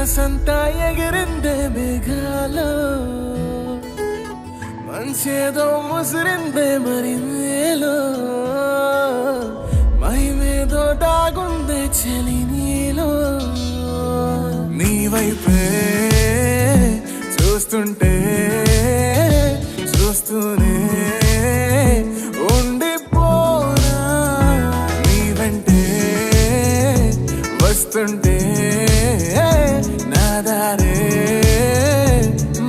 మనసంతా ఎగిరిందే మేఘాలో మంచేదో ముసిరిందే మరి నేలో మహిమేదో దాగుందే చెలి నీలో నీ వైపే చూస్తుంటే చూస్తూనే ఉండిపోనా నీ వెంటే వస్తుంటే నా దారే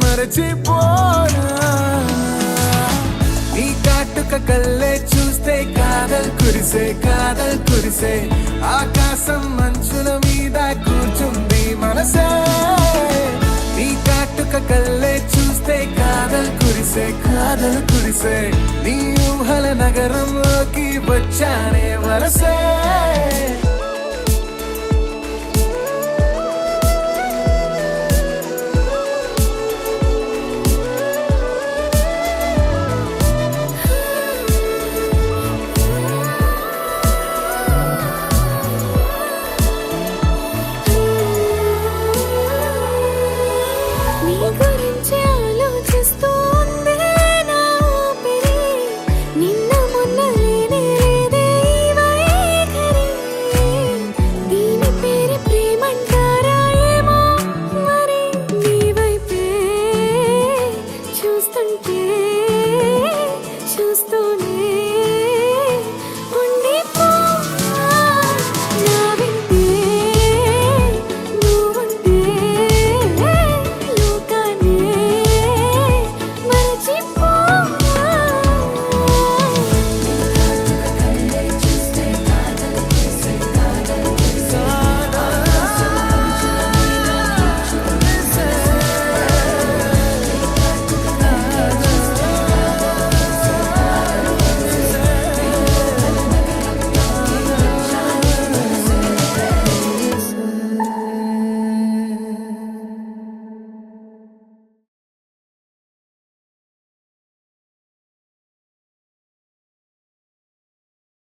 మరచిపోనా నీ కాటుక కళ్ళే చూస్తే కాదల్ కురిసే ఆకాశం మంచుల మీద కూర్చుంది మనసే నీ కాటుక కళ్ళే చూస్తే కాదల్ కురిసే నీ ఊహల నగరంలోకి వచ్చానే వరసే